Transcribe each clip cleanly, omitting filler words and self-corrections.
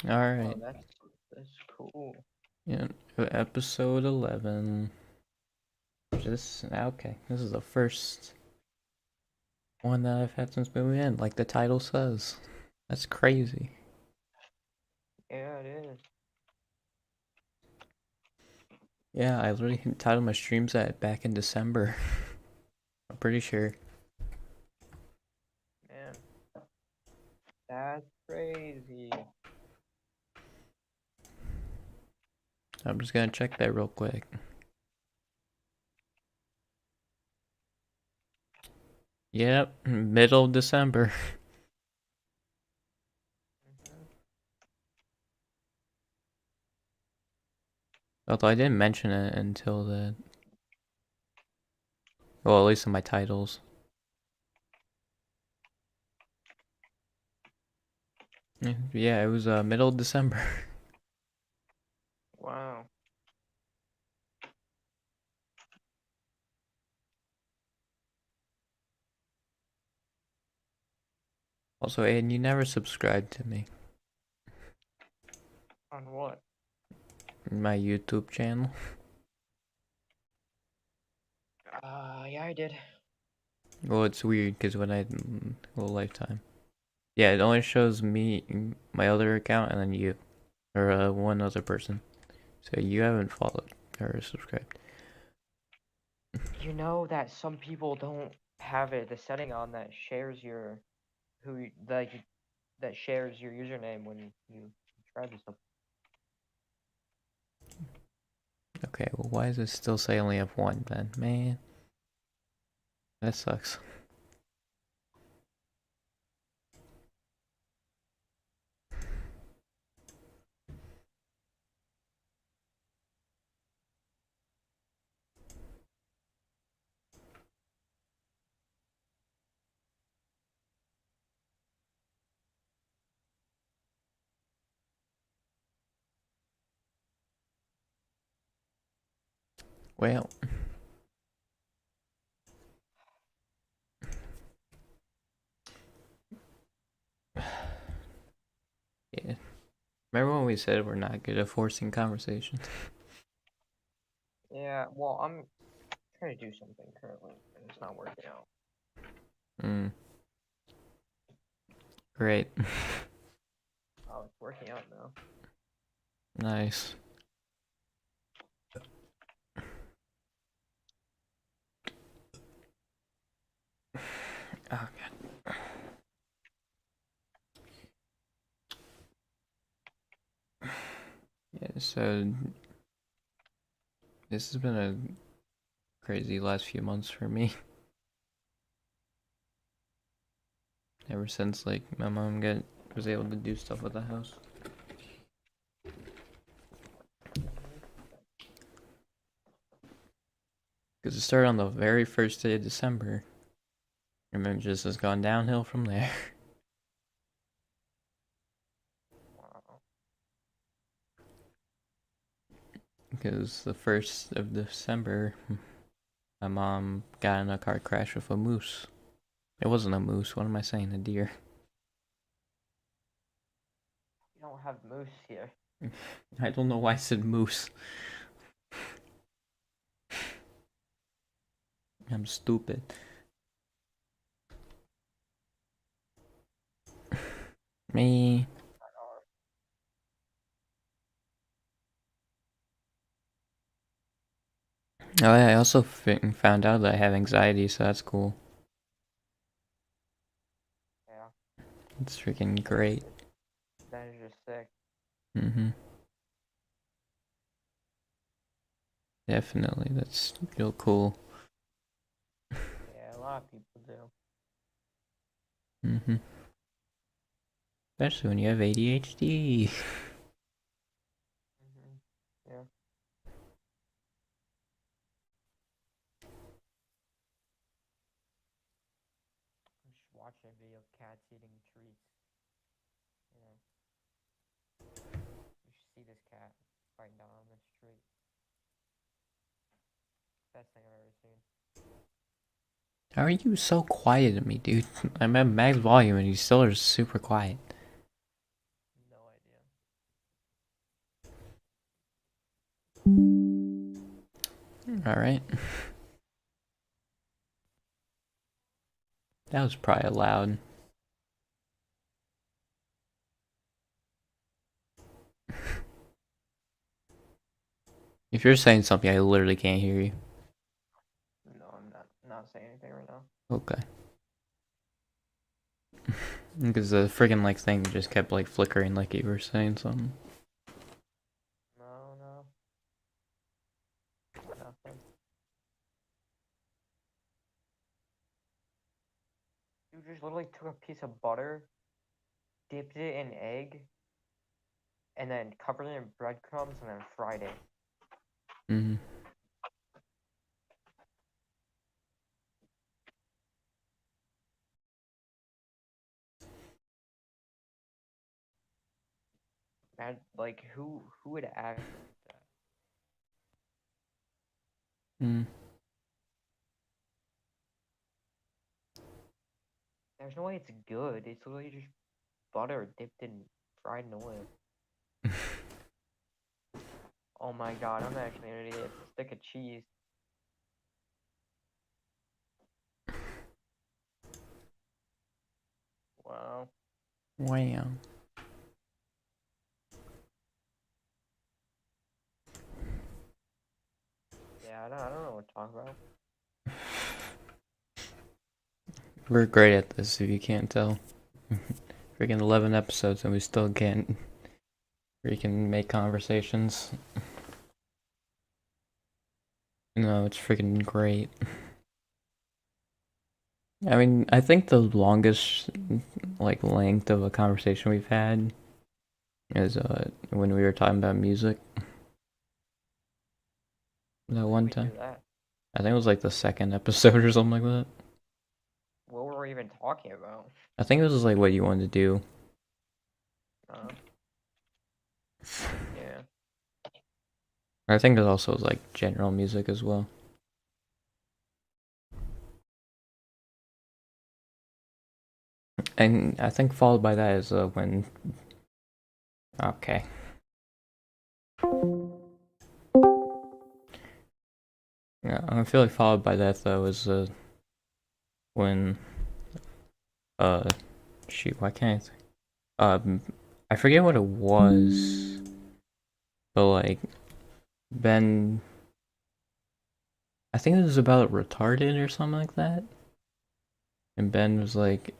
All right. Oh, that's cool. Yeah, episode 11. Just okay. This is the first one that I've had since moving in, like the title says. That's crazy. Yeah, it is. Yeah, I literally titled my streams that back in December. I'm pretty sure. Man, that's crazy. I'm just gonna check that real quick. Yep, middle of December. Mhm. Although I didn't mention it until the, well, at least in my titles. Yeah, it was middle of December. Wow. Also, Aiden, you never subscribed to me. On what? My YouTube channel. Yeah, I did. Well, it's weird because when I, well, Lifetime. Yeah, it only shows me, my other account, and then you, or one other person. So you haven't followed or subscribed. You know that some people don't have the setting on that shares your that shares your username when you subscribe to something. Okay, well, why does it still say I only have one then? Man, that sucks. Well, yeah. Remember when we said we're not good at forcing conversation? Yeah, well, I'm trying to do something currently, and it's not working out. Mm, great. Oh, it's working out now. Nice. Oh, God. Yeah, so this has been a crazy last few months for me. Ever since like my mom was able to do stuff with the house. Mhm. Because it started on the very first day of December. And then just has gone downhill from there. Wow. Because the 1st of December, my mom got in a car crash with a moose. It wasn't a moose, what am I saying? A deer. We don't have moose here. I don't know why I said moose. I'm stupid. Me. Oh, yeah, I also found out that I have anxiety, so that's cool. Yeah, It's freaking great. that is just sick. Mm-hmm. Definitely, that's real cool. Yeah, a lot of people do. Mm-hmm. Especially when you have ADHD. Mhm. Yeah. I'm just watching a video of cats eating treats. You know, you should see this cat right now on the street. Best thing I've ever seen. How are you so quiet to me, dude? I'm at max volume and you still are super quiet. No idea. Alright. That was probably loud. If you're saying something, I literally can't hear you. No, I'm not saying anything right now. Okay. Because the friggin' like thing just kept like flickering like you were saying something. No, nothing. You just literally took a piece of butter, dipped it in egg, and then covered it in breadcrumbs and then fried it. Mm-hmm. Man, like who would act that? Mm. There's no way it's good. It's literally just butter dipped in fried in oil. Oh my god, I'm actually an idiot. It's a stick of cheese. Wow. Wow. Yeah, I don't know what to talk about. We're great at this if you can't tell. Freaking 11 episodes and we still can't freaking make conversations. No, it's freaking great. I mean, I think the longest like length of a conversation we've had is when we were talking about music. That When one we do time. that, I think it was like the second episode or something like that. what were we even talking about? I think it was like what you wanted to do. Yeah. I think it also was like general music as well. And I think followed by that is when. Okay. Yeah, I feel like followed by that though is when shoot, why can't I I forget what it was, but like Ben, I think it was about retarded or something like that, and Ben was like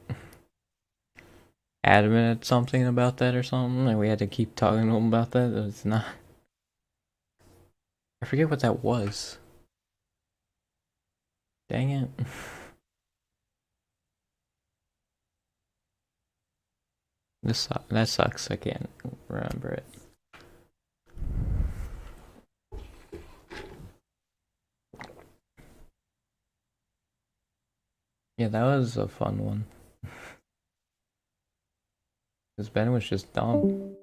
adamant at something about that or something, and we had to keep talking to him about that. It's not. I forget what that was. Dang it. That sucks. I can't remember it. Yeah, that was a fun one. Because Ben was just dumb.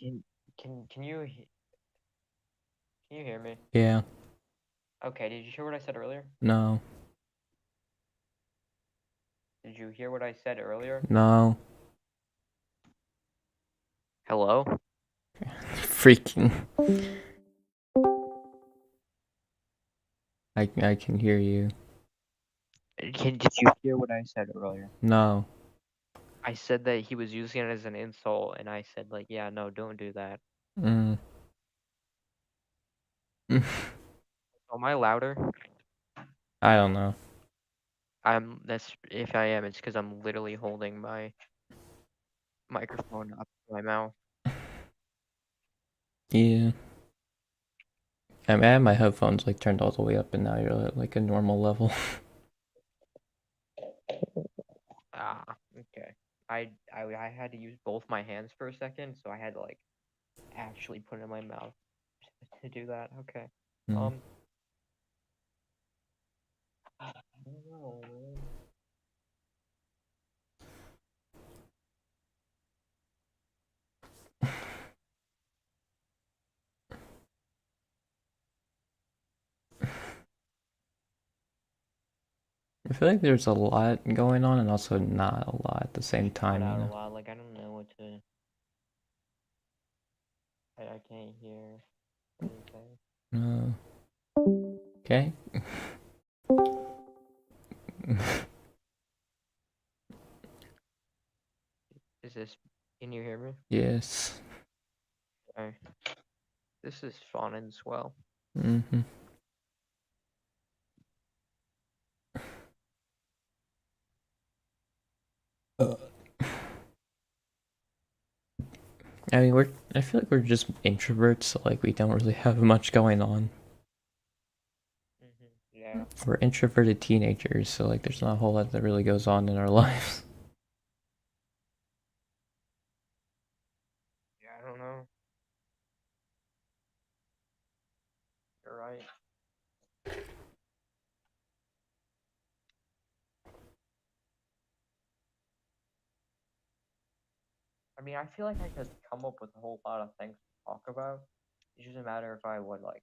Can can you can you hear me? Yeah. Okay, did you hear what I said earlier? No. Did you hear what I said earlier? No. Hello? Freaking. I can hear you. Did you hear what I said earlier? No. I said that he was using it as an insult, and I said like, yeah, no, don't do that. Mm. Am I louder? I don't know. That's if I am, it's because I'm literally holding my microphone up to my mouth. Yeah. I mean, I had my headphones like turned all the way up, and now you're at like a normal level. Ah, okay. I had to use both my hands for a second, so I had to like actually put it in my mouth to do that. Okay. Mm. I don't know, man. I feel like there's a lot going on, and also not a lot at the same Cut time. You out a know. lot. Like I don't know what to. I can't hear anything. Okay. Is this? Can you hear me? Yes. Okay. This is fun and swell. Mm-hmm. I mean, I feel like we're just introverts, so like we don't really have much going on. Yeah. We're introverted teenagers, so like there's not a whole lot that really goes on in our lives. Yeah, I don't know. You're right. I mean, I feel like I could come up with a whole lot of things to talk about. It's just a matter if I would like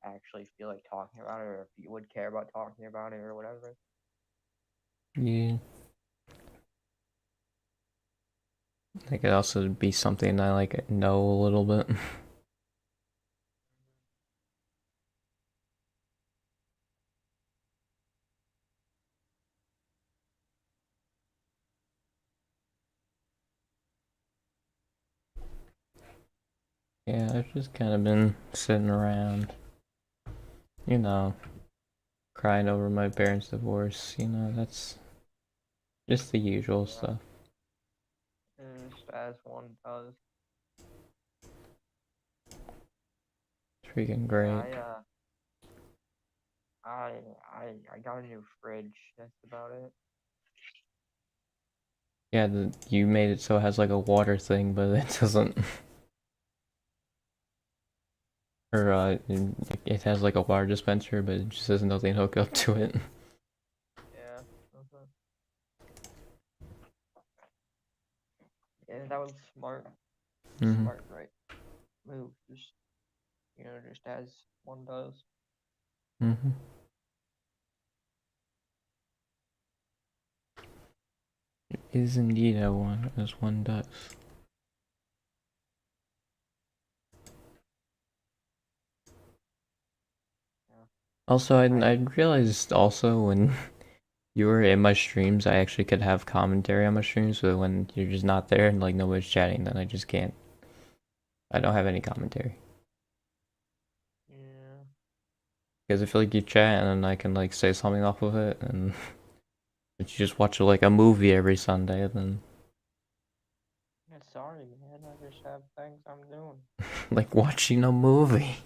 actually feel like talking about it, or if you would care about talking about it, or whatever. Yeah. It could also be something I like know a little bit. Yeah, I've just kind of been sitting around, you know, crying over my parents' divorce. That's just the usual Yeah. stuff. Just as one does. It's freaking Yeah, great. I got a new fridge. That's about it. Yeah, you made it so it has like a water thing, but it doesn't. Or it has like a water dispenser, but it just has nothing hooked up to it. Yeah. uh Yeah, that was smart. Mm-hmm. Smart, right? Move. Just as one does. Mm-hmm. It is indeed a one, as one does. Yeah. Also, I I realized also when you were in my streams, I actually could have commentary on my streams, but when you're just not there and like nobody's chatting, then I just can't. I don't have any commentary. Yeah. Because I feel like you chat and then I can like say something off of it, and if you just watch like a movie every Sunday, then Yeah, sorry, man. I just have things I'm doing. like watching a movie.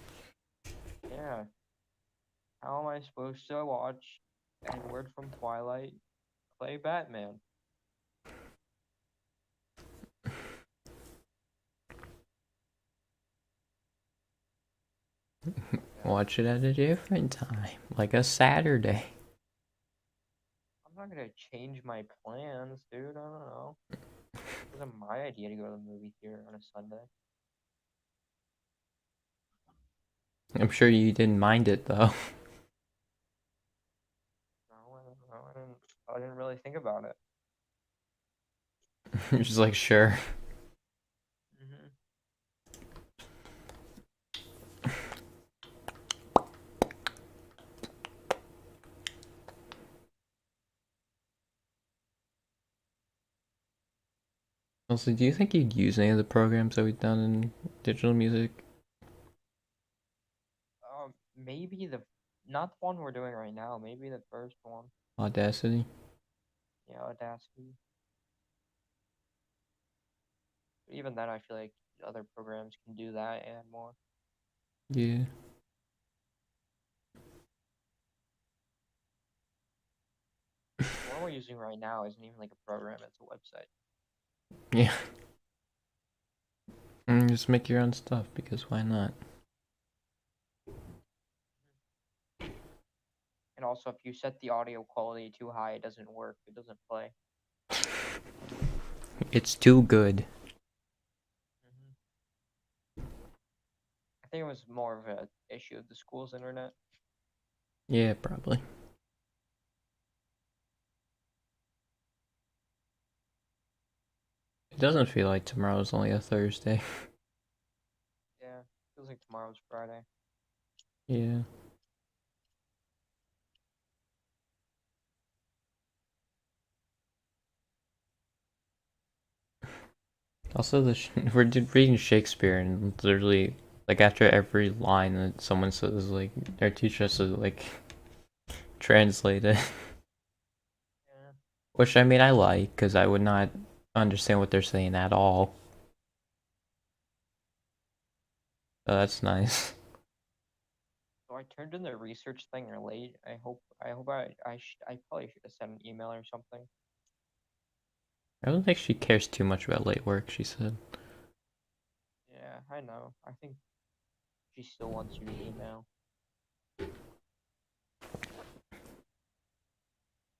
Yeah. How am I supposed to watch Edward from Twilight play Batman? Yeah. Watch it at a different time, like a Saturday. I'm not gonna change my plans, dude. I don't know. It wasn't my idea to go to the movie theater on a Sunday. I'm sure you didn't mind it though. No, I don't know. I didn't really think about it. You're just like, sure. hmm Also, do you think you'd use any of the programs that we've done in digital music? Maybe not the one we're doing right now. Maybe the first one. Audacity? Yeah, Audacity. But even then, I feel like other programs can do that and more. Yeah. The one we're using right now isn't even like a program; it's a website. Yeah. And just make your own stuff because why not? And also, if you set the audio quality too high, it doesn't work. It doesn't play. It's too good. hmm I think it was more of an issue of the school's internet. Yeah, probably. It doesn't feel like tomorrow's only a Thursday. Yeah, feels like tomorrow's Friday. Yeah. Also, we're reading Shakespeare, and literally, like after every line that someone says, like our teacher has to like translate it. Yeah. Which I mean, I like because I would not understand what they're saying at all. So that's nice. So I turned in the research thing late. I probably should have sent an email or something. I don't think she cares too much about late work. She said. Yeah, I know. I think she still wants you to email.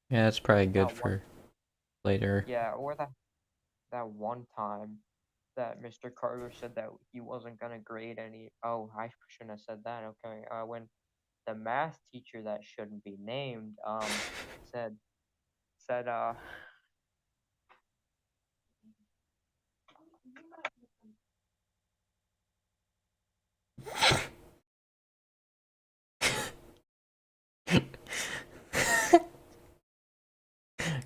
Yeah, that's probably good That one, for later. yeah, or that one time that Mr. Carter said that he wasn't gonna grade any. Oh, I shouldn't have said that. Okay, when the math teacher that shouldn't be named said said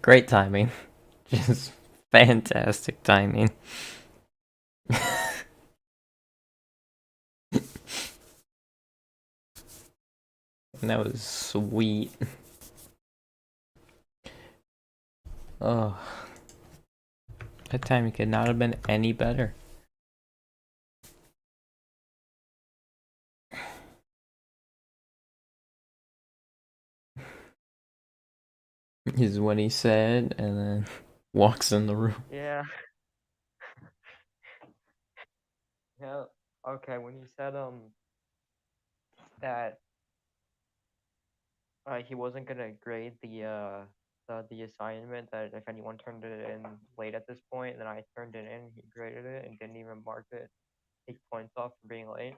Great timing. Just fantastic timing. And that was sweet. Oh, that timing could not have been any better. Is what he said, and then walks in the room. yeah. Yeah. Okay, when he said that he wasn't gonna grade the assignment, that if anyone turned it in late at this point, then I turned it in, he graded it and didn't even mark it, take points off for being late.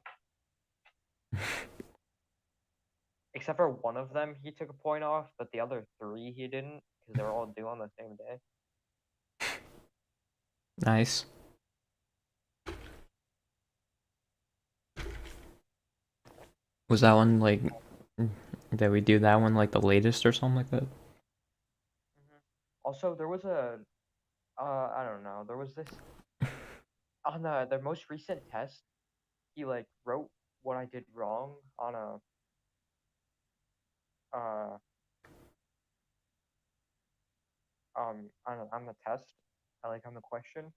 Except for one of them he took a point off, but the other three he didn't, because they were all due on the same day. Nice. Was that one like? Did we do that one like the latest or something like that? Also, there was I don't know, there was this on the most recent test. He like wrote what I did wrong on a uh on the test, like on the question,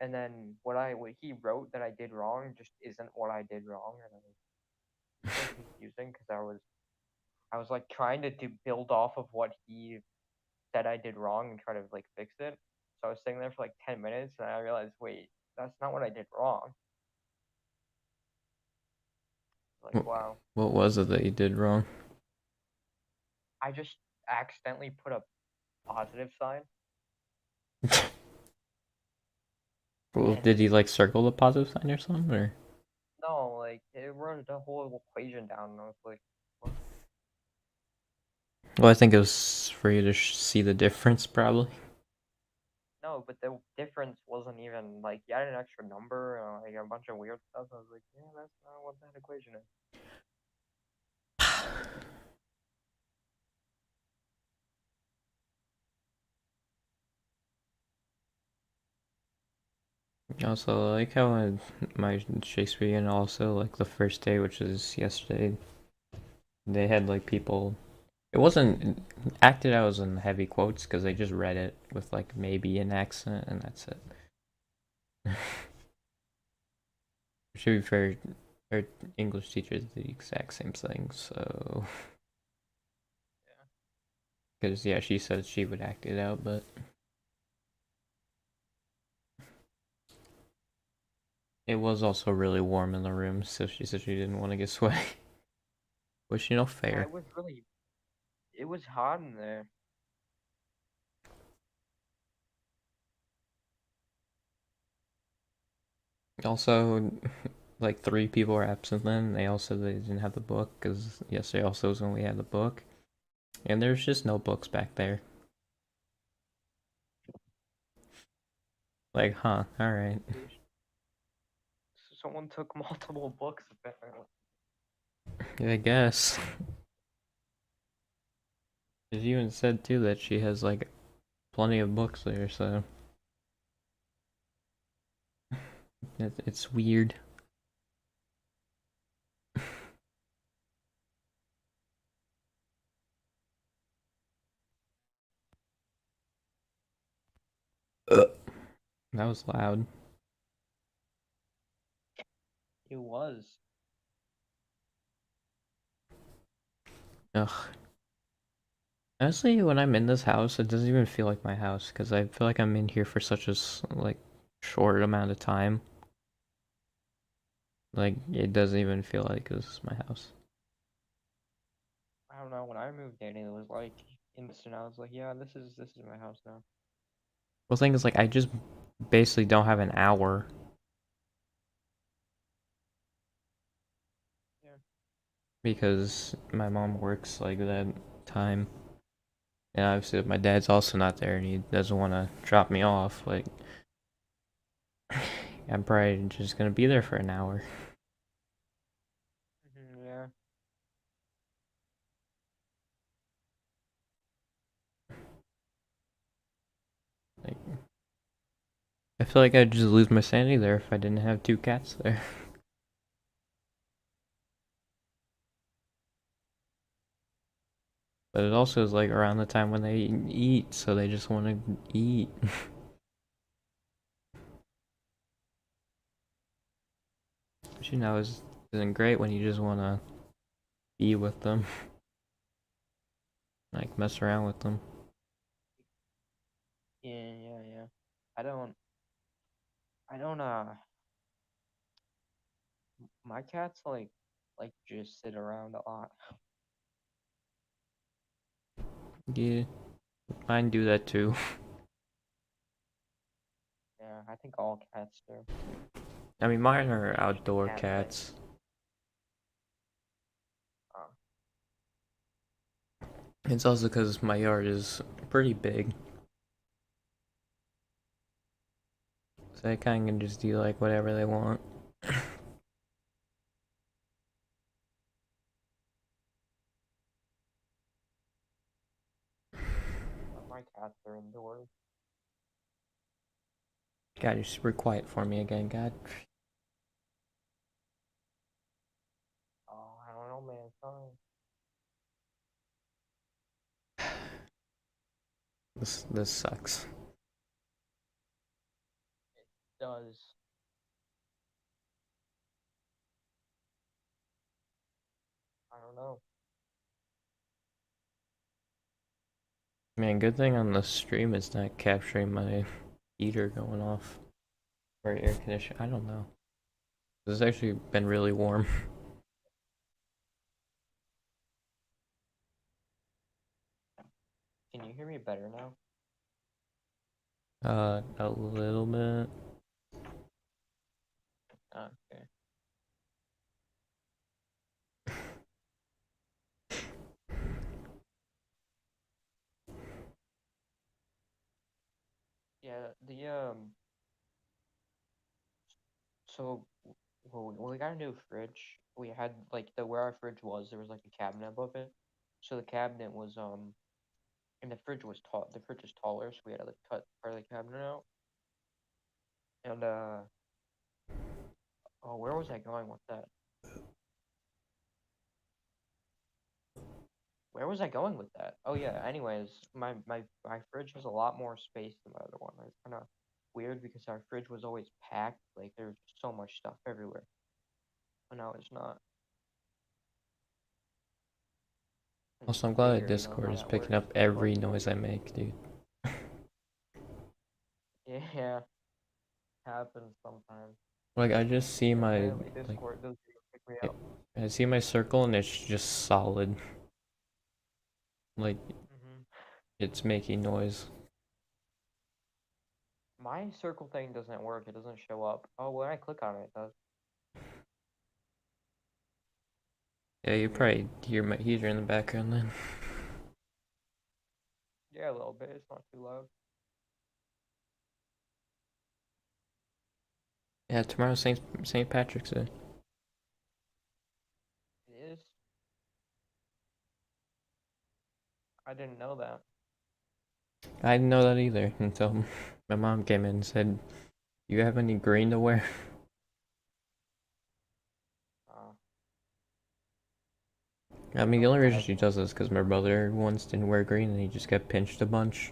and then what he wrote that I did wrong just isn't what I did wrong, and it was so confusing because I was like trying to build off of what he said I did wrong and try to like fix it. So I was sitting there for like 10 minutes, and I realized, wait, that's not what I did wrong. Like, wow, What was it that you did wrong? I just accidentally put a positive sign. Well, And did you like circle the positive sign or something? Or no, like it wrote the whole equation down, and I was like, what? well, I think it was for you to see the difference, probably. No, but the difference wasn't even like you added an extra number, like a bunch of weird stuff. I was like, yeah, that's not what that equation is. Also, I like how my Shakespearean also like the first day, which is yesterday. They had like people. It wasn't acted out as in heavy quotes because they just read it with like maybe an accent and that's it. To be fair, our English teacher did the exact same thing, so Yeah. because yeah, she said she would act it out, but it was also really warm in the room, so she said she didn't want to get sweaty. Which Yeah, fair. it was hot in there. Also, like 3 people were absent then. They all said they didn't have the book because yesterday also was when we had the book, and there's just no books back there. Like, huh? All right. Someone took multiple books apparently. Yeah, I guess. She even said too that she has like plenty of books there, so it's weird. Ugh. That was loud. It was. Ugh. Honestly, when I'm in this house, it doesn't even feel like my house because I feel like I'm in here for such a like short amount of time. Like it doesn't even feel like this is my house. I don't know. When I moved in, it was like instant. I was like, yeah, this is my house now. Well, thing is, like I just basically don't have an hour Yeah. because my mom works like that time, and obviously my dad's also not there, and he doesn't want to drop me off. Like I'm probably just gonna be there for an hour. Yeah. Like I feel like I'd just lose my sanity there if I didn't have two cats there. But it also is like around the time when they eat, so they just want to eat. Which isn't great when you just want to be with them, like mess around with them. Yeah. I don't. I don't. My cats like just sit around a lot. Yeah, mine do that too. Yeah, I think all cats do. I mean, mine are It's just a outdoor cat thing. cats. Uh, It's also because my yard is pretty big, so they kind of just do like whatever they want. my cats are indoors. God, you're super quiet for me again, God. Oh, I don't know, man. Sorry. This sucks. Does. I don't know. Man, good thing on the stream it's not capturing my heater going off or air conditioner. I don't know. This has actually been really warm. Can you hear me better now? A little bit. Okay. Yeah. So when we got a new fridge, we had like the where our fridge was, there was like a cabinet above it. So the cabinet was and the fridge was tall. The fridge is taller, so we had to like cut part of the cabinet out. And oh, where was I going with that? Where was I going with that? Oh yeah. Anyways, my fridge has a lot more space than my other one. It's kind of weird because our fridge was always packed. Like there's so much stuff everywhere, but now it's not. It's Also, just I'm glad that bigger. You know Discord how is that picking works. up It's like every noise I make, dude. yeah, happens sometimes. Like, I just see Yeah, my, apparently like, Discord doesn't even pick me I up. I see my circle and it's just solid. Like, hmm it's making noise. My circle thing doesn't work. It doesn't show up. Oh, when I click on it, it does. Yeah, you Weird. probably hear my heater in the background then. Yeah, a little bit. It's not too loud. Yeah, tomorrow's Saint Patrick's Day. It is. I didn't know that. I didn't know that either until my mom came in and said, "You have any green to wear?" Uh, I mean, the no, only reason I she does this is because my brother once didn't wear green and he just got pinched a bunch.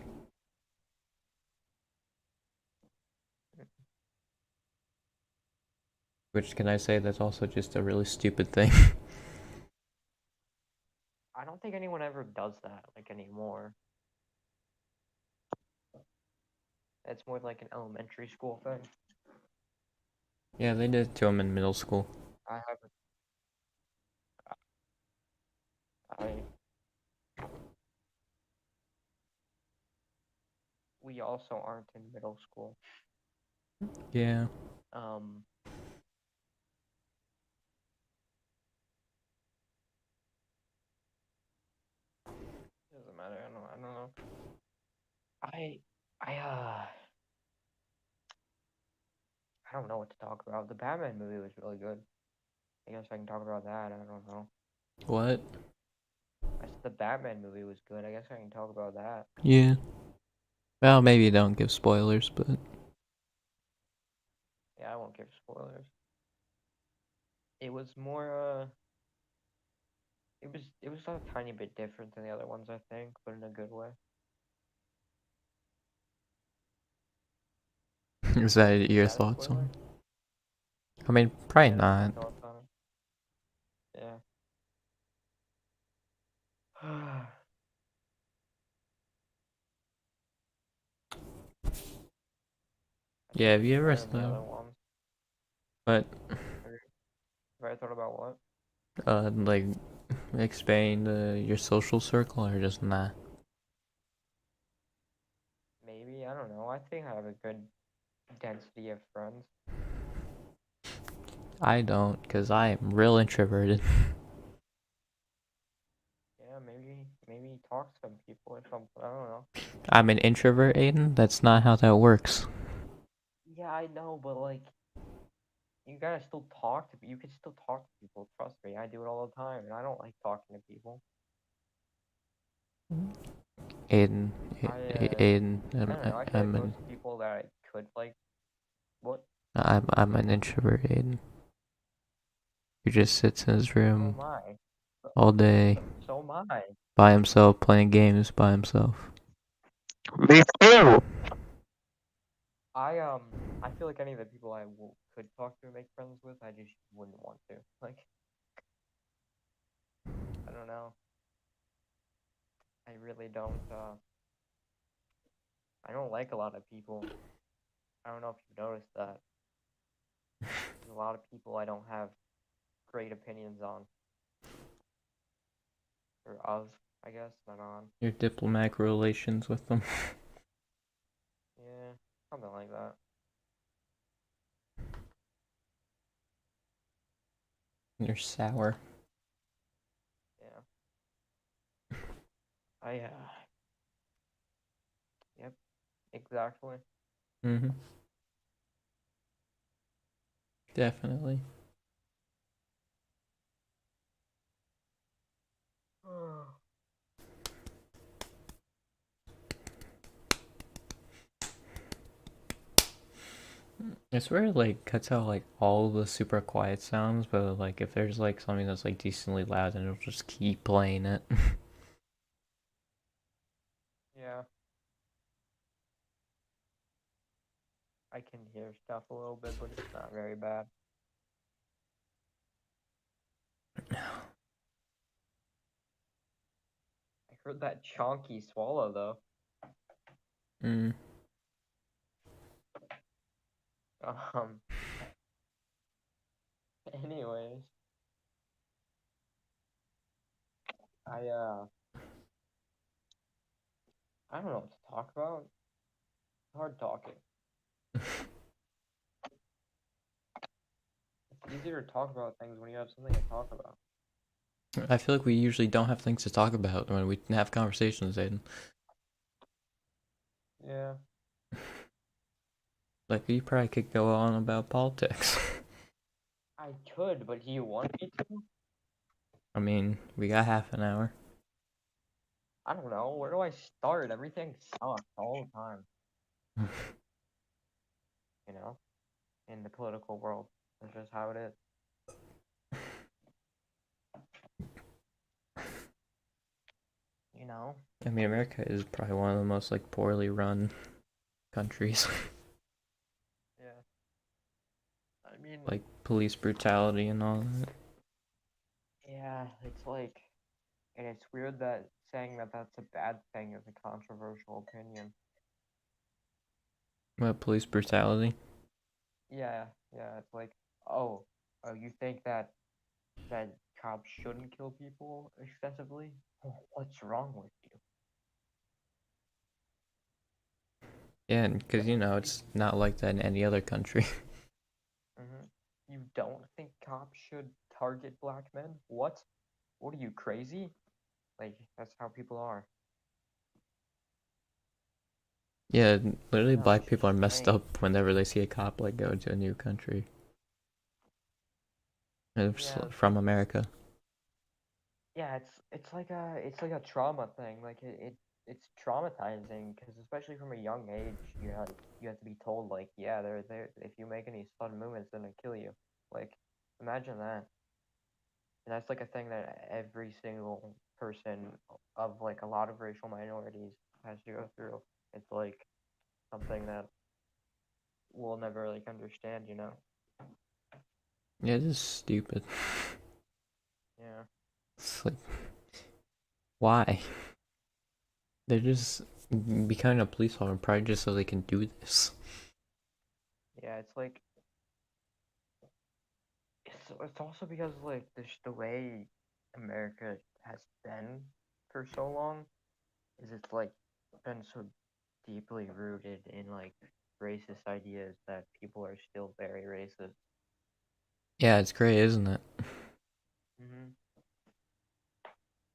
Which, can I say, that's also just a really stupid thing. I don't think anyone ever does that like anymore. It's more like an elementary school thing. Yeah, they did it to him in middle school. I haven't. I We also aren't in middle school. Yeah. Um, doesn't matter. I don't know. I I I don't know what to talk about. The Batman movie was really good. I guess I can talk about that. I don't know. What? I said the Batman movie was good. I guess I can talk about that. Yeah. Well, maybe don't give spoilers, but Yeah, I won't give spoilers. It was more it was a tiny bit different than the other ones, I think, but in a good way. is that Is your that a thoughts spoiler? on? I mean, probably Yeah, that's my not. thoughts on it. Yeah. I Yeah, think have it's you ever better than the thought? other ones. But Have I thought about what? like, expand your social circle or just nah? Maybe, I don't know. I think I have a good density of friends. I don't, cause I am real introverted. Yeah, maybe talk to some people or something. I don't know. I'm an introvert, Aiden. That's not how that works. Yeah, I know, but like you gotta still talk to you can still talk to people, trust me. I do it all the time and I don't like talking to people. Aiden, Aiden, I don't know, I feel like most people that I could like what? I'm an introvert, Aiden. Who just sits in his So room am I. So, all day so am I. by himself, playing games by himself. Me too. I feel like any of the people could talk to and make friends with, I just wouldn't want to. Like, I don't know. I really don't. I don't like a lot of people. I don't know if you've noticed that. There's a lot of people I don't have great opinions on, or of, I guess, not on. Your diplomatic relations with them. Yeah, something like that. You're sour. Yeah. Yep, exactly. Mm-hmm. Definitely. It's where it like cuts out like all the super quiet sounds, but like if there's like something that's like decently loud, then it'll just keep playing it. Yeah, I can hear stuff a little bit, but it's not very bad. I heard that chonky swallow though. Mm. Um. Anyways, I uh, I don't know what to talk about. Hard talking. It's easier to talk about things when you have something to talk about. I feel like we usually don't have things to talk about when we have conversations, Aiden. Yeah. Like you probably could go on about politics. I could, but do you want me to? I mean, we got half an hour. I don't know. Where do I start? Everything sucks all the time. You know, in the political world, that's just how it is. You know. I mean, America is probably one of the most like poorly run countries. Yeah. I mean, Like police brutality and all that. yeah, it's like, and it's weird that saying that that's a bad thing is a controversial opinion. What, police brutality? Yeah, yeah, it's like, oh, oh, you think that cops shouldn't kill people excessively? What's wrong with you? Yeah, because it's not like that in any other country. Hmm. You don't think cops should target black men? What? What are you, crazy? Like, that's how people are. Yeah, literally No, black it's people just are messed strange. up whenever they see a cop like go to a new country. Yeah, From America. yeah, it's like a trauma thing. Like it's traumatizing because especially from a young age, you have to be told like, yeah, they're if you make any sudden movements, then they kill you. Like, imagine that. And that's like a thing that every single person of like a lot of racial minorities has to go through. It's like something that we'll never like understand, you know? Yeah, this is stupid. Yeah. It's like, why? They're just becoming a police officer probably just so they can do this. Yeah, it's like it's also because like the way America has been for so long is it's like been so deeply rooted in like racist ideas that people are still very racist. Yeah, it's great, isn't it? Hmm.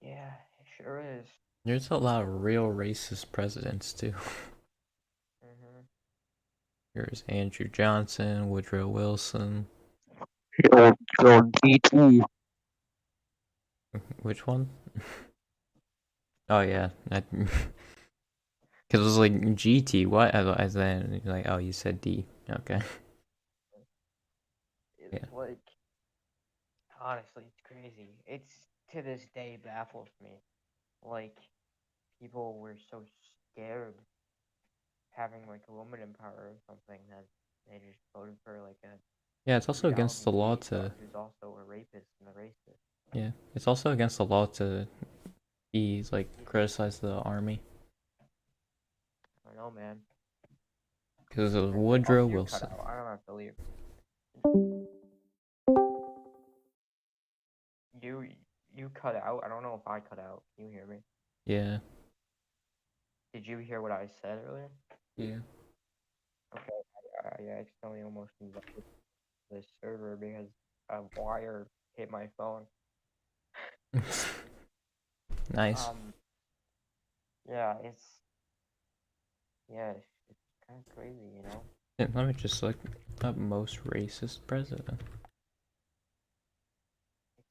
Yeah, it sure is. There's a lot of real racist presidents too. Hmm. There's Andrew Johnson, Woodrow Wilson. Yo, DT. Which one? Oh yeah, because it was like GT. What? As then like, oh, you said D. Okay. Yeah. It's like honestly, it's crazy. It's to this day baffles me. Like people were so scared having like a woman in power or something that they just voted for like a Yeah, it's also against reality the law TV star to. who's also a rapist and a racist. Yeah, it's also against the law to be like Yeah, criticize the army I don't know, man. because of Hey, Woodrow you cut Wilson. out. I don't have to leave. You you cut out. I don't know if I cut out. Can you hear me? Yeah. Did you hear what I said earlier? Yeah. Okay, I accidentally almost invited this server because a wire hit my phone. Nice. Um, yeah, it's kind of crazy, you know. Yeah, let me just look up most racist president.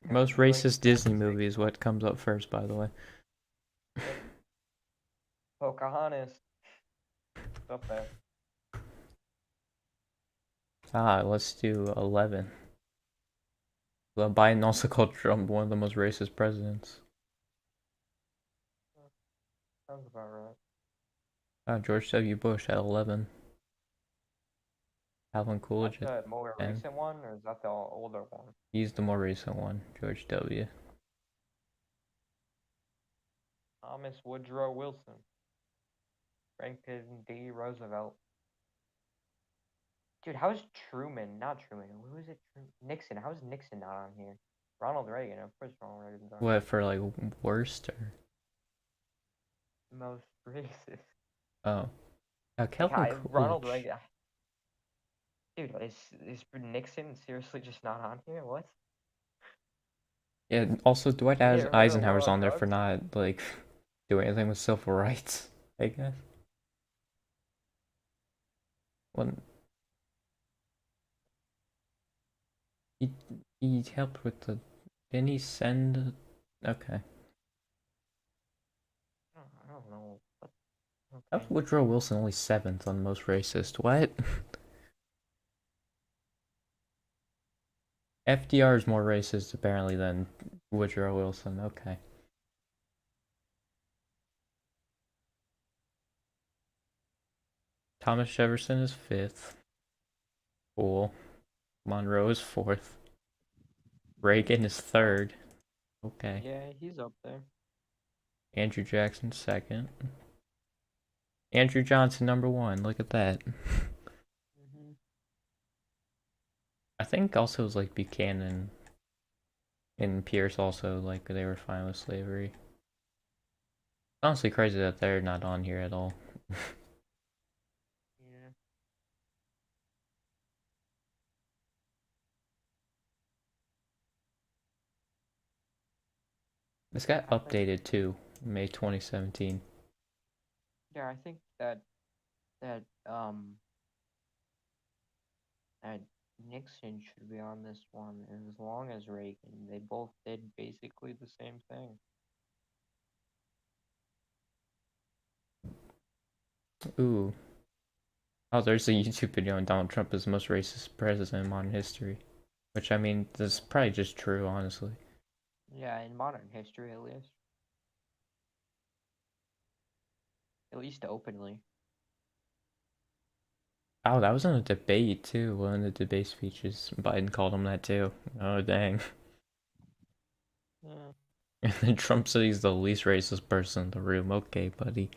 Most You like racist Disney music? movie is what comes up first, by the way. Yep. Pocahontas. It's up there. Let's do 11. Well, Biden also called Trump one of the most racist presidents. Sounds about right. George W. Bush at 11. Calvin Is that Coolidge at the more 10. recent one, or is that the older one? He's the more recent one, George W. Thomas Woodrow Wilson. Franklin D. Roosevelt. Dude, how is Truman? Not Truman. Who is it? Nixon. How is Nixon not on here? Ronald Reagan. Of course, Ronald Reagan's on What, here. for like worst or? Most racist. Oh. Like, Calvin Ronald Coolidge. Reagan. Dude, is Nixon seriously just not on here? What? Yeah, also Dwight You get rid of a Eisenhower's lot on of there for bugs. not, like, doing anything with civil rights, I guess. When he, he helped with the. Didn't he send. Okay. don't know. But How's okay. Woodrow Wilson only 7th on most racist? What? FDR is more racist apparently than Woodrow Wilson. Okay. Thomas Jefferson is 5th. Cool. Monroe is 4th. Reagan is 3rd. Okay. Yeah, he's up there. Andrew Jackson 2nd. Andrew Johnson number 1. Look at that. Hmm. I think also it was like Buchanan and Pierce also like they were fine with slavery. Honestly crazy that they're not on here at all. Yeah. This got I think. updated too, May 2017. Yeah, I think that that Nixon should be on this one as long as Reagan. They both did basically the same thing. Ooh. Oh, there's a YouTube video on Donald Trump as the most racist president in modern history. Which, I mean, this is probably just true, honestly. Yeah, in modern history at least. At least openly. Oh, that was in a debate, too. One of the debate speeches. Biden called him that, too. Oh, dang. Yeah. And then Trump said he's the least racist person in the room. Okay, buddy.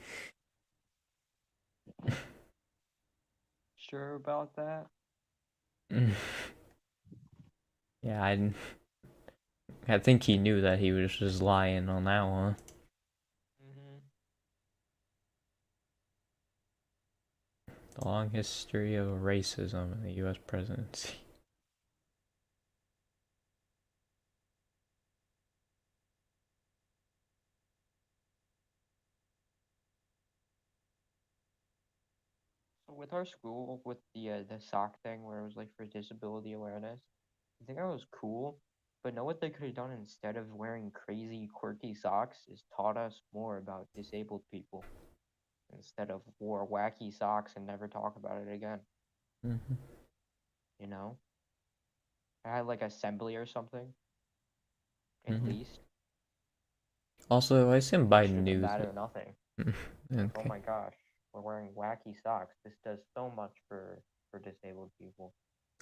Sure about that? Yeah, I think he knew that he was just lying on that one. Hmm. The long history of racism in the U.S. presidency. So with our school, with the sock thing where it was like for disability awareness, I think that was cool. But know what they could have done instead of wearing crazy quirky socks is taught us more about disabled people instead of wore wacky socks and never talk about it again. Mm-hmm. You know, I had like assembly or something at Mm-hmm. least. Also, I assume It Biden should have been knew that that. or nothing. Like, oh Okay. my gosh, we're wearing wacky socks. This does so much for disabled people.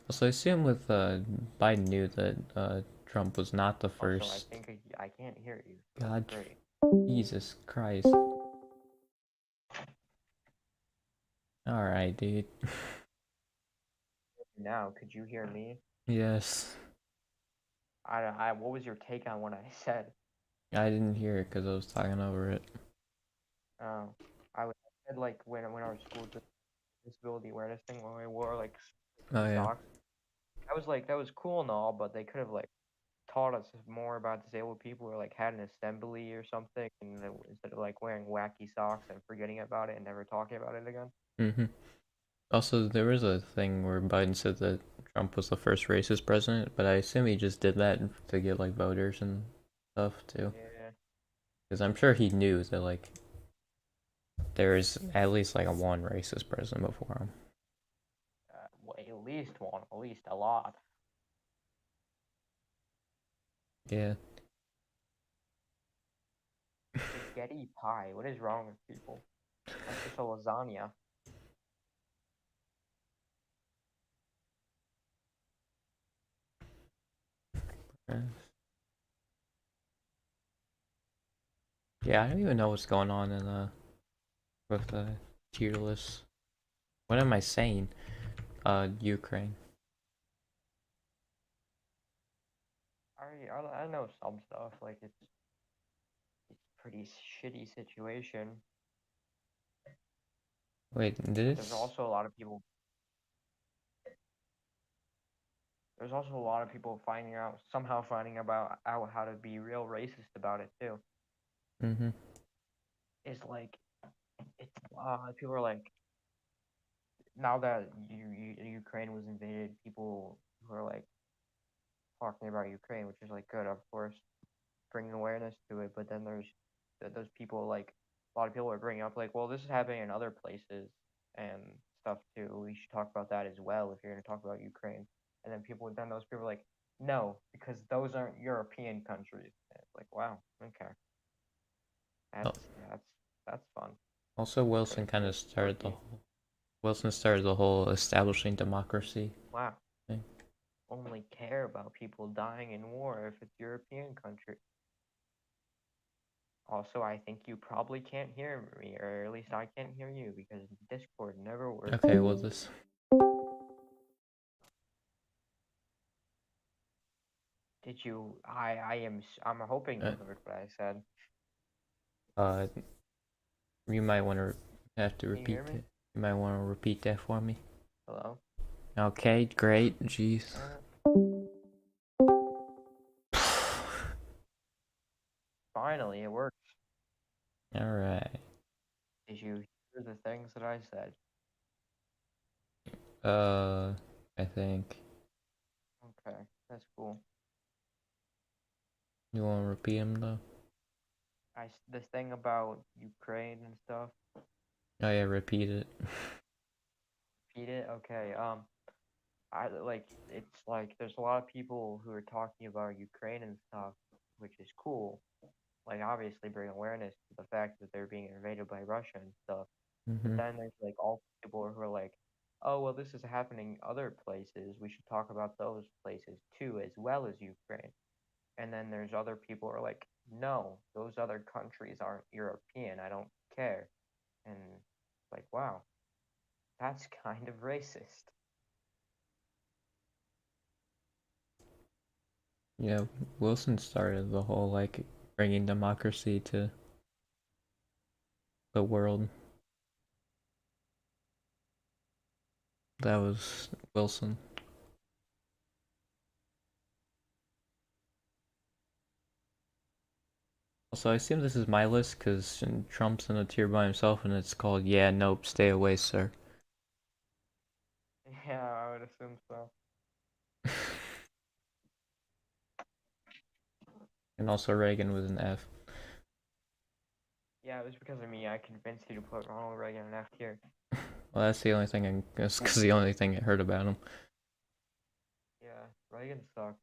Also, I assume with Biden knew that Trump was not the Also, I first. think I can't hear you. That's God, great. Jesus Christ. All right, dude. Now, could you hear me? Yes, What was your take on what I said? I didn't hear it because I was talking over it. Oh, said like when our school did disability awareness thing when we wore like Oh sticky yeah. socks. That was cool and all, but they could have like taught us more about disabled people or like had an assembly or something and instead of like wearing wacky socks and forgetting about it and never talking about it again. Mm-hmm. Also, there was a thing where Biden said that Trump was the first racist president, but I assume he just did that to get like voters and stuff too. Yeah, Because I'm sure he knew that like there is at least like a one racist president before him. well, at least one, at least a lot. Yeah. Spaghetti pie. What is wrong with people? That's just a lasagna. Yeah, I don't even know what's going on in with the tier list. What am I saying? Ukraine. I know some stuff like it's pretty shitty situation, Wait, but there's this? also a lot of people. There's also a lot of people finding out how to be real racist about it too. Mm-hmm. It's like it's people are like now that Ukraine was invaded, people who are like talking about Ukraine, which is like good, of course, bringing awareness to it. But then there's those people like a lot of people are bringing up like, well, this is happening in other places and stuff too. We should talk about that as well if you're going to talk about Ukraine. And then those people are like, no, because those aren't European countries. And it's like, wow, okay, Oh, that's that's fun. also, Because Wilson started the whole establishing democracy wow, thing. only care about people dying in war if it's European country. Also, I think you probably can't hear me, or at least I can't hear you because Discord never works. Okay, well this. Did you? I'm hoping you Uh, heard what I said. uh you might want to have to Can you hear repeat me? that. You might want to repeat that for me. Hello? Okay, great. Jeez. Finally, it works. All right. Did you hear the things that I said? I think Okay, that's cool. you want to repeat them though. This thing about Ukraine and stuff. Oh yeah, repeat it. Repeat it. Okay. I like it's like there's a lot of people who are talking about Ukraine and stuff, which is cool. Like obviously bring awareness to the fact that they're being invaded by Russia and stuff. But Mhm. then there's like all people who are like, oh well, this is happening other places. We should talk about those places too, as well as Ukraine. And then there's other people who are like, no, those other countries aren't European. I don't care. And like, wow, that's kind of racist. Yeah, Wilson started the whole like bringing democracy to the world. That was Wilson. Also, I assume this is my list because Trump's in a tier by himself, and it's called "Yeah, Nope, Stay Away, Sir." Yeah, I would assume so. And also Reagan was an F. Yeah, it was because of me. I convinced you to put Ronald Reagan in F tier. Well, that's the only thing that's because the only thing I heard about him. Yeah, Reagan sucked.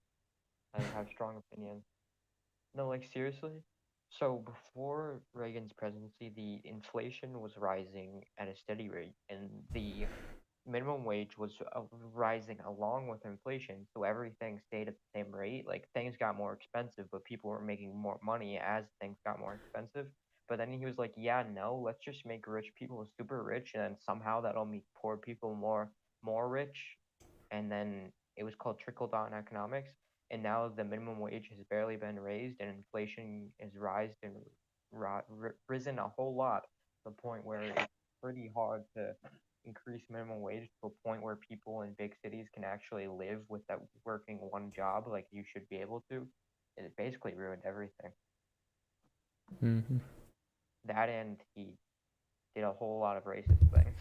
I have strong opinions. No, like seriously. So before Reagan's presidency, the inflation was rising at a steady rate, and the minimum wage was rising along with inflation. So everything stayed at the same rate. Like things got more expensive, but people were making more money as things got more expensive. But then he was like, "Yeah, no, let's just make rich people super rich, and then somehow that'll make poor people more rich." And then it was called trickle down economics. And now the minimum wage has barely been raised, and inflation has risen a whole lot to the point where it's pretty hard to increase minimum wage to a point where people in big cities can actually live without working one job like you should be able to. It basically ruined everything. Mm-hmm. That and he did a whole lot of racist things.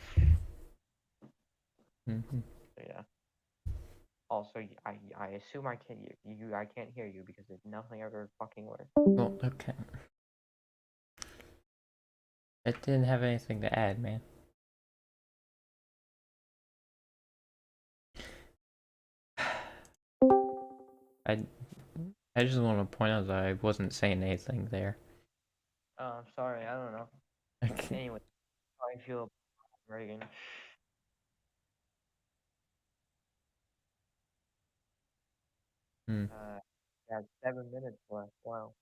Mm-hmm. So yeah. Also, I assume I can't hear you because nothing ever fucking works. Well, okay. I didn't have anything to add, man. I I just want to point out that I wasn't saying anything there. I'm sorry, I don't know. Okay. Anyway, how I feel about Reagan. Hmm. Got 7 minutes left. Wow.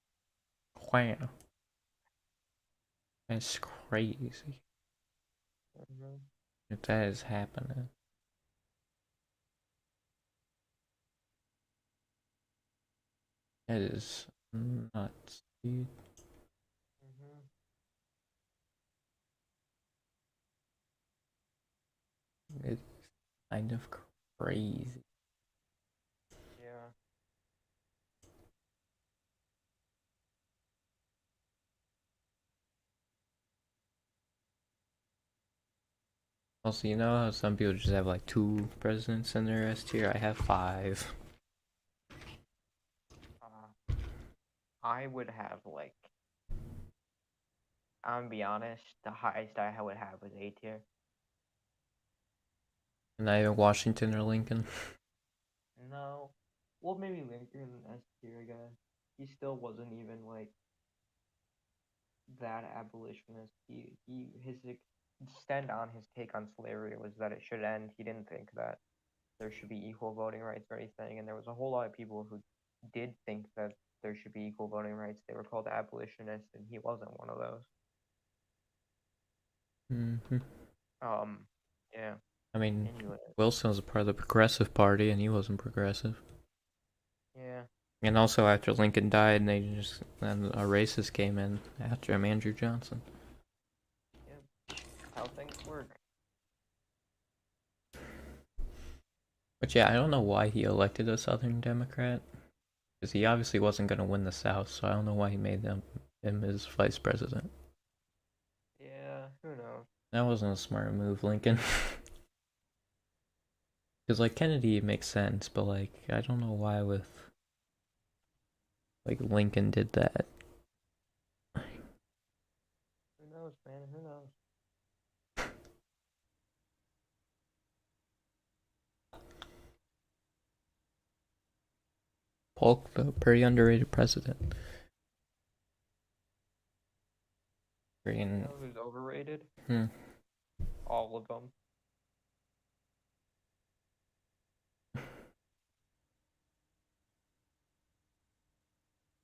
Wow. That's crazy. Hmm. If that is happening, that is nuts, dude. Hmm. It's kind of crazy. Yeah. Also, you know how some people just have like 2 presidents in their S tier? I have 5. I would have like I'm gonna be honest, the highest I would have was A tier. Not even Washington or Lincoln. No. Well, maybe Lincoln S tier, I guess. He still wasn't even like that abolitionist. His extent on his take on slavery was that it should end. He didn't think that there should be equal voting rights or anything, and there was a whole lot of people who did think that there should be equal voting rights. They were called abolitionists, and he wasn't one of those. Mm-hmm. Yeah. I mean, Anyway, Wilson was a part of the Progressive Party, and he wasn't progressive. yeah. And also, after Lincoln died, then a racist came in after him, Andrew Johnson. Yep. How things work. But yeah, I don't know why he elected a Southern Democrat, because he obviously wasn't going to win the South, so I don't know why he made him his vice president. Yeah, who knows? That wasn't a smart move, Lincoln. Because, like, Kennedy makes sense, but, like, I don't know why Lincoln did that. Who knows, man? Who knows? Polk, though, pretty underrated president. You know who's overrated? All of them.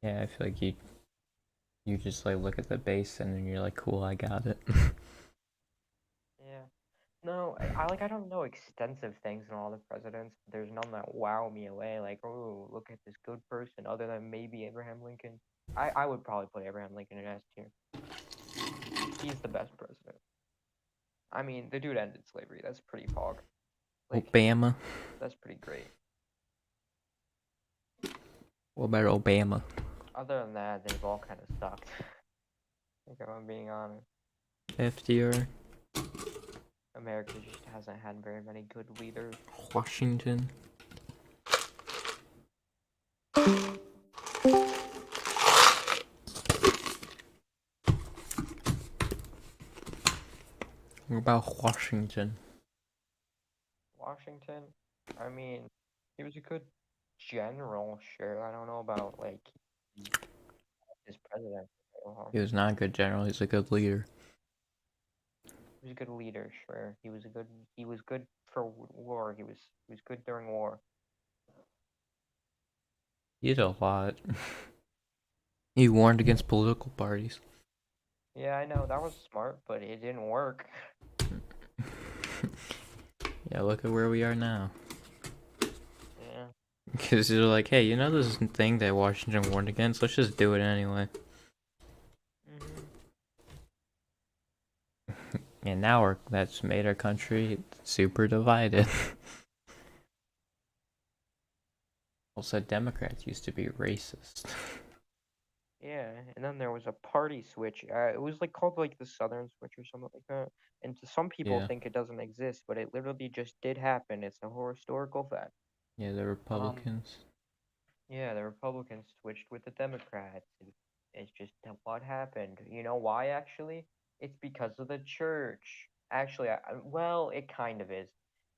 Yeah, I feel like you just like look at the base and then you're like, cool, I got it. Yeah. No, I don't know extensive things in all the presidents. There's none that wow me away. Like, oh, look at this good person. Other than maybe Abraham Lincoln. I would probably put Abraham Lincoln in S tier. He's the best president. I mean, the dude ended slavery. That's pretty pog. Like, Obama. that's pretty great. What about Obama? Other than that, they've all kind of sucked. If I'm being honest. FDR. America just hasn't had very many good leaders. Washington. What about Washington? Washington, I mean, he was a good general, sure. I don't know about like his president. He was not a good general. He's a good leader. He was a good leader, sure. He was good for war. He was good during war. He did a lot. He warned against political parties. Yeah, I know that was smart, but it didn't work. Yeah, look at where we are now. Yeah. Because they're like, hey, you know this thing that Washington warned against? Let's just do it anyway. And now that's made our country super divided. Also, Democrats used to be racist. Yeah, and then there was a party switch. It was like called like the Southern switch or something like that. And some people think it doesn't exist, but it literally just did happen. It's a historical fact. Yeah, the Republicans. Yeah, the Republicans switched with the Democrats. It's just what happened. You know why, actually? It's because of the church. Actually, well, it kind of is.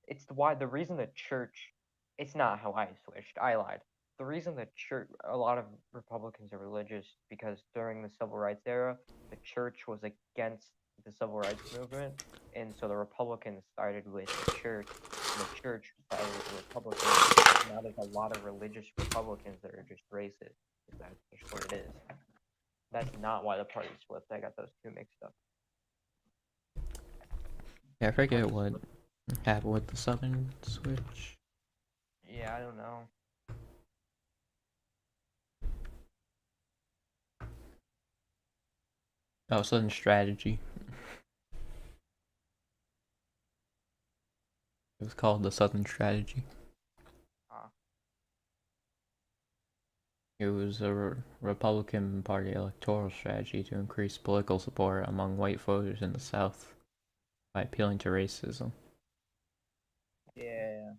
The reason the church, it's not how I switched. I lied. The reason the church, a lot of Republicans are religious because during the Civil Rights era, the church was against the Civil Rights movement, and so the Republicans sided with the church, and the church sided with the Republicans. Now there's a lot of religious Republicans that are just racist. That's just what it is. That's not why the party split. I got those two mixed up. Yeah, I forget what happened with the Southern switch. Yeah, I don't know. Oh, Southern strategy. It was called the Southern Strategy. It was a Republican Party electoral strategy to increase political support among white voters in the South by appealing to racism. Yeah.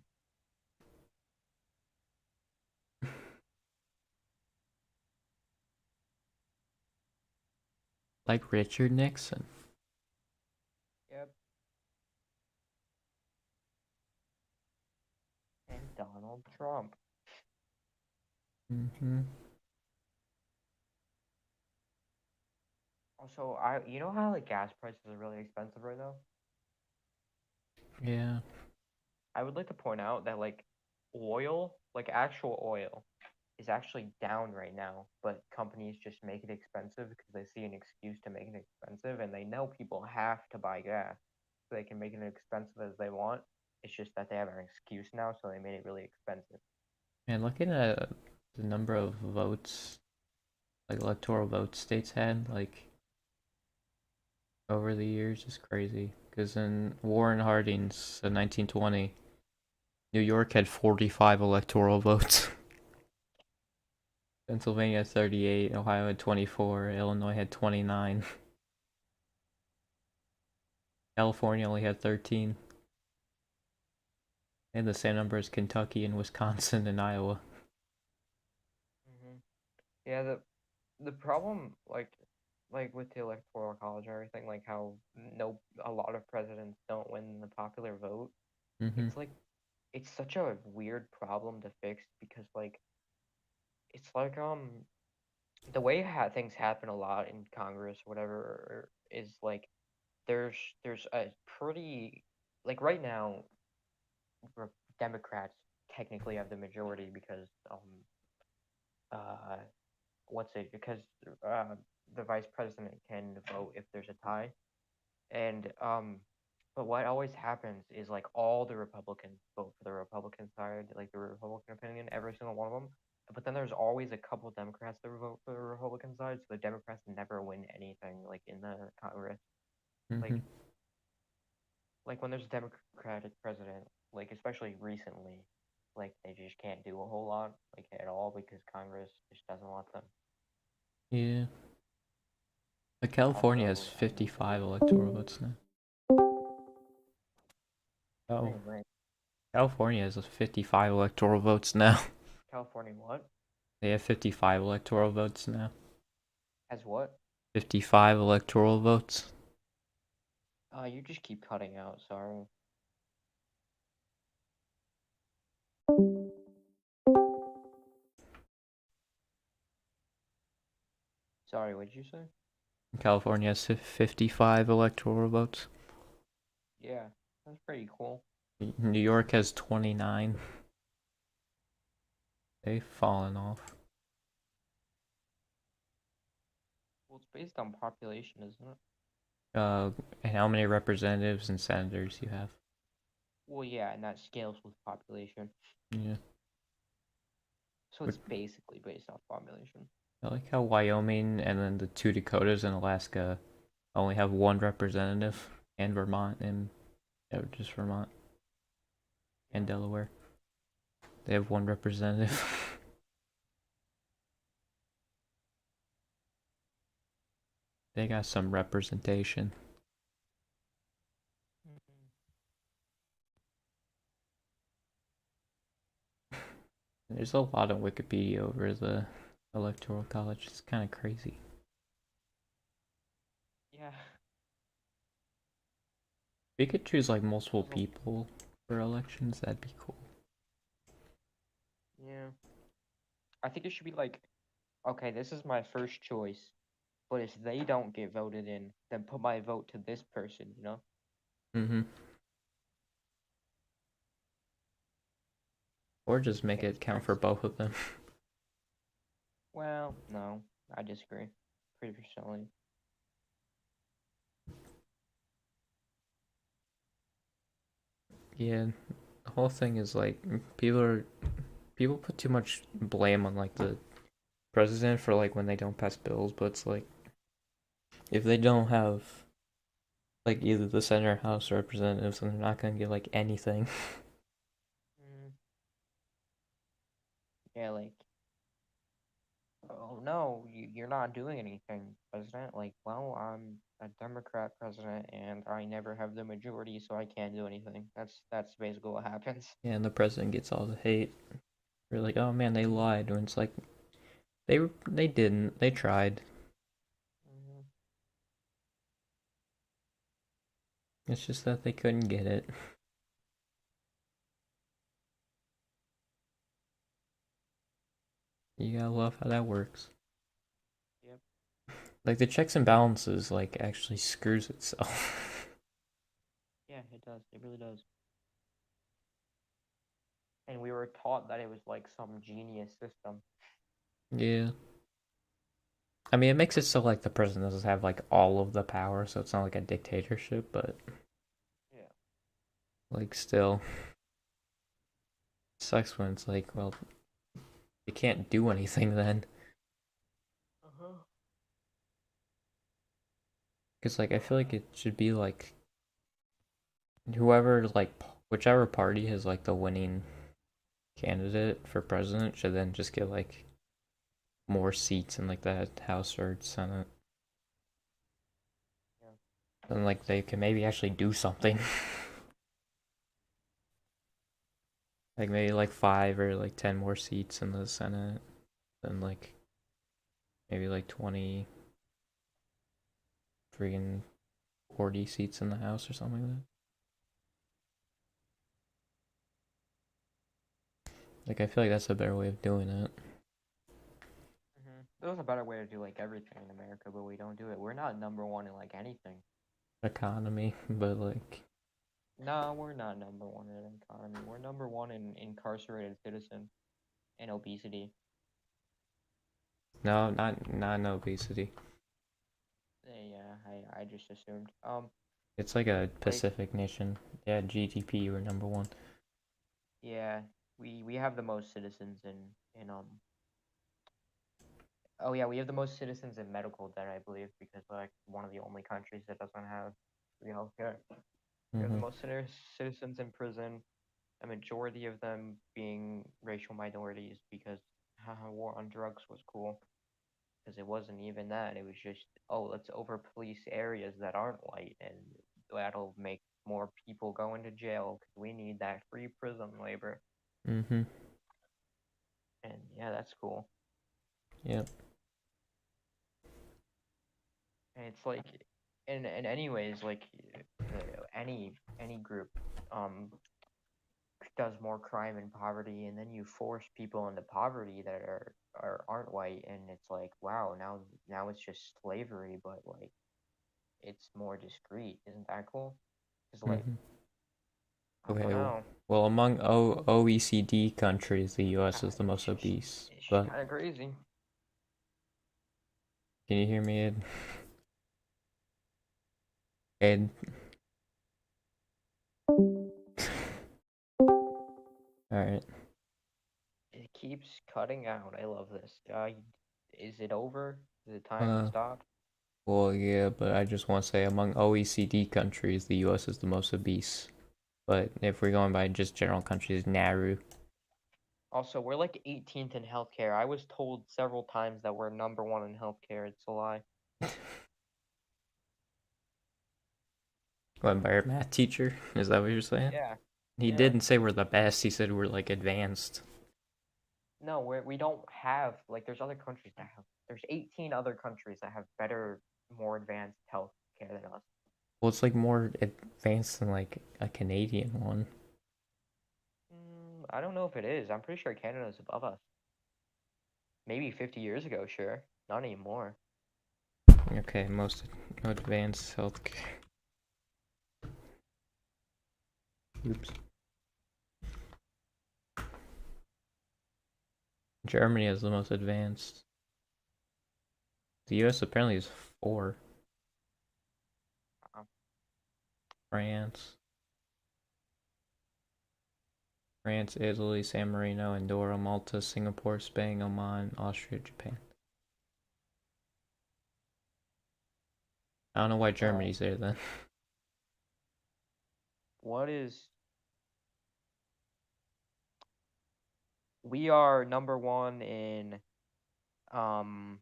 Like Richard Nixon. Yep. And Donald Trump. Mm-hmm. Also, you know how like gas prices are really expensive right now? Yeah. I would like to point out that like oil, like actual oil, is actually down right now, but companies just make it expensive because they see an excuse to make it expensive, and they know people have to buy gas, so they can make it as expensive as they want. It's just that they have an excuse now, so they made it really expensive. And looking at the number of votes, like electoral votes states had, like over the years is crazy. Because in Warren Harding's 1920, New York had 45 electoral votes. Pennsylvania had 38, Ohio had 24, Illinois had 29. California only had 13. And the same number as Kentucky and Wisconsin and Iowa. Hmm. Yeah, the problem like with the electoral college and everything, like how no a lot of presidents don't win the popular vote. Mm-hmm. It's like it's such a weird problem to fix because like it's like the way things happen a lot in Congress or whatever is like there's there's a pretty like right now Re- Democrats technically have the majority because uh what's it because uh the vice president can vote if there's a tie. And but what always happens is like all the Republicans vote for the Republican side, like the Republican opinion, every single one of them. But then there's always a couple Democrats that vote for the Republican side, so the Democrats never win anything like in the Congress. Mm-hmm. Like when there's a Democratic president, like especially recently, like they just can't do a whole lot like at all because Congress just doesn't want them. Yeah. But California has Also, 55 electoral votes now. Oh, anyway, California has 55 electoral votes now. California what? They have 55 electoral votes now. As what? 55 electoral votes. You just keep cutting out, sorry. Sorry, what did you say? California has 55 electoral votes. Yeah, that's pretty cool. New York has 29. They've fallen off. Well, it's based on population, isn't it? And how many representatives and senators you have? Well, yeah, and that scales with population. Yeah. So But it's basically based off population. I like how Wyoming and then the two Dakotas and Alaska only have one representative, and Vermont and just Vermont and Yeah. Delaware. They have one representative. They got some representation. Mhm. There's a lot of Wikipedia over the Electoral College. It's kind of crazy. Yeah. If you could choose like multiple There's a, people for elections, that'd be cool. yeah. I think it should be like, okay, this is my first choice, but if they don't get voted in, then put my vote to this person, you know? Mm-hmm. Or just make Makes it count for sense. both of them. Well, no, I disagree. Pretty personally. Yeah, the whole thing is like people put too much blame on like the president for like when they don't pass bills, but it's like if they don't have like either the Senate or House representatives, then they're not gonna get like anything. Mm, yeah, like, oh no, you're not doing anything, president. Like, well, I'm a Democrat president and I never have the majority, so I can't do anything. That's basically what happens. Yeah, and the president gets all the hate. They're like, oh man, they lied. When it's like they didn't. They tried. Hmm. It's just that they couldn't get it. You gotta love how that works. Yep. Like the checks and balances, like actually screws itself. Yeah, it does. It really does. And we were taught that it was like some genius system. Yeah. I mean, it makes it so like the president doesn't have like all of the power, so it's not like a dictatorship, but Yeah. like still sucks when it's like, well, you can't do anything then. Uh-huh. Because like I feel like it should be like whoever like whichever party has like the winning candidate for president should then just get like more seats in like the House or Senate. Yeah. Then like they can maybe actually do something. Like maybe like 5 or like 10 more seats in the Senate. Then like maybe like 20 freaking 40 seats in the House or something like that. Like I feel like that's a better way of doing it. There's a better way to do like everything in America, but we don't do it. We're not number one in like anything. Economy, but like No, we're not number one in economy. We're number one in incarcerated citizen and obesity. no, not in obesity. Yeah, I just assumed. It's like a Like Pacific nation. Yeah, GDP we're number one. yeah, we have the most citizens in. Oh yeah, we have the most citizens in medical debt, I believe, because we're like one of the only countries that doesn't have free healthcare. We have the Mm-hmm. most citizens in prison, a majority of them being racial minorities because war on drugs was cool. Because it wasn't even that. It was just, oh, let's over police areas that aren't white, and that'll make more people go into jail because we need that free prison labor. Mm-hmm. And yeah, that's cool. Yep. And it's like, and anyways, like any group um does more crime and poverty, and then you force people into poverty that aren't white, and it's like, wow, now it's just slavery, but like it's more discreet. Isn't that cool? Because like Mm-hmm. I don't Okay. know, Well, among OECD countries, the U.S. is the most obese. it's just But kind of crazy. can you hear me, Ed? Ed. All right. It keeps cutting out. I love this. Is it over? Is it time to Uh. stop? Well, yeah, but I just want to say among OECD countries, the U.S. is the most obese. But if we're going by just general countries, Nauru. Also, we're like 18th in healthcare. I was told several times that we're number one in healthcare. It's a lie. Going by our math teacher? Is that what you're saying? Yeah, He yeah. didn't say we're the best. He said we're like advanced. No, we don't have like there's other countries that have there's 18 other countries that have better, more advanced health care than us. Well, it's like more advanced than like a Canadian one. I don't know if it is. I'm pretty sure Canada's above us. Maybe 50 years ago, sure. Not anymore. Okay, most advanced healthcare. Oops. Germany is the most advanced. The U.S. apparently is 4. Uh, France. France, Italy, San Marino, Andorra, Malta, Singapore, Spain, Oman, Austria, Japan. I don't know why uh, Germany's there then. what is we are number one in um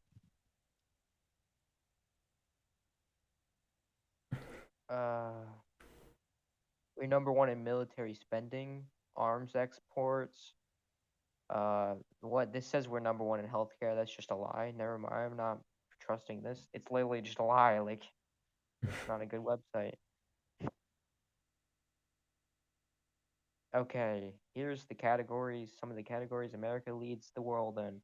uh we're number one in military spending, arms exports. What this says we're number one in healthcare. That's just a lie. Never mind. I'm not trusting this. It's literally just a lie. Like it's not a good website. Okay, here's the categories. Some of the categories America leads the world in: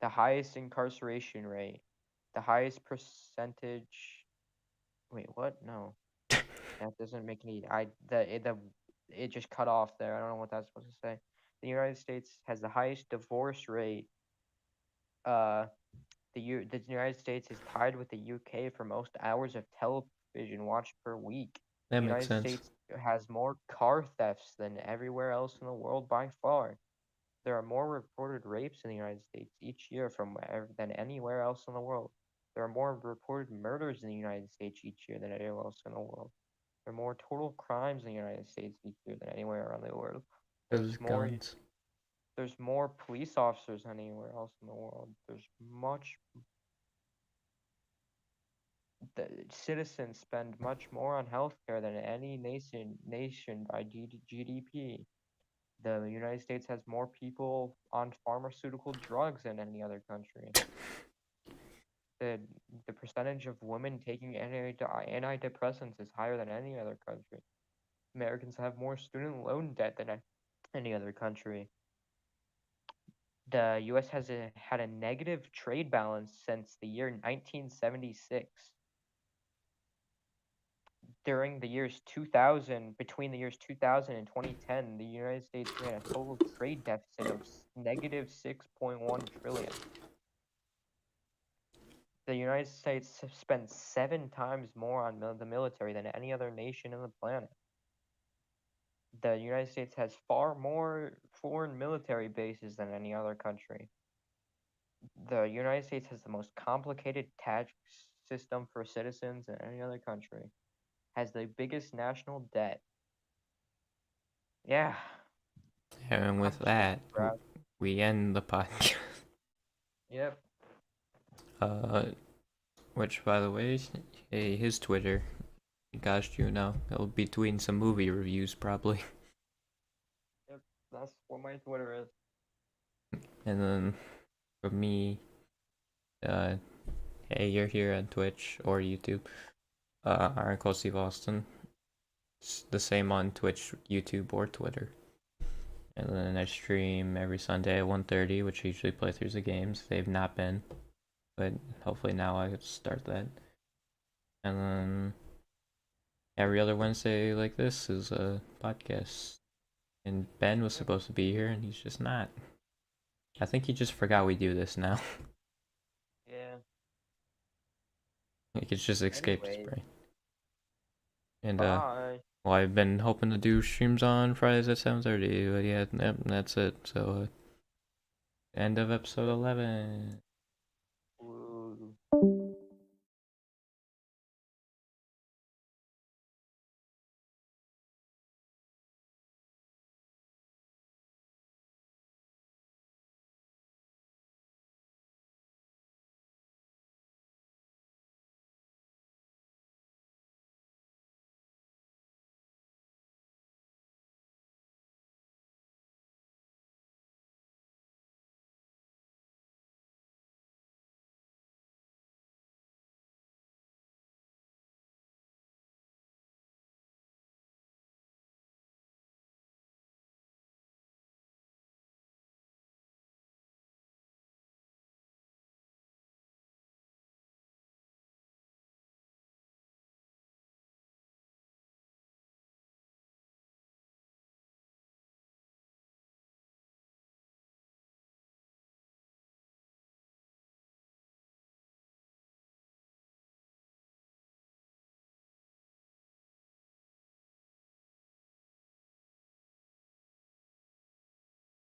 the highest incarceration rate, the highest percentage. Wait, what? No, that doesn't make any. It just cut off there. I don't know what that's supposed to say. The United States has the highest divorce rate. Uh, the United States is tied with the UK for most hours of television watched per week. That The makes United sense. States has more car thefts than everywhere else in the world by far. There are more reported rapes in the United States each year than anywhere else in the world. There are more reported murders in the United States each year than anywhere else in the world. There are more total crimes in the United States each year than anywhere around the world. Those There's more guns. there's more police officers than anywhere else in the world. There's much The citizens spend much more on healthcare than any nation by GDP. The United States has more people on pharmaceutical drugs than any other country. The the percentage of women taking antidepressants is higher than any other country. Americans have more student loan debt than any other country. The U.S. had a negative trade balance since the year 1976. Between the years 2000 and 2010, the United States ran a total trade deficit of negative 6.1 trillion. The United States spends 7 times more on the military than any other nation on the planet. The United States has far more foreign military bases than any other country. The United States has the most complicated tax system for citizens than any other country. Has the biggest national debt. Yeah, And I'm with so that, proud. we end the podcast. Yep. Uh, which, by the way, hey, his Twitter, gosh, you know, it'll be tweeting some movie reviews probably. Yep, that's what my Twitter is. And then for me, uh, hey, you're here on Twitch or YouTube. Article Steve Austin. It's the same on Twitch, YouTube, or Twitter. And then I stream every Sunday at 1:30, which I usually play through the games. They've not been, but hopefully now I start that. And then every other Wednesday like this is a podcast. And Ben was supposed to be here, and he's just not. I think he just forgot we do this now. Yeah. Like it's just escaped his Anyway, brain. And bye. well, I've been hoping to do streams on Fridays at 7:30, but yeah, that's it. So end of episode 11.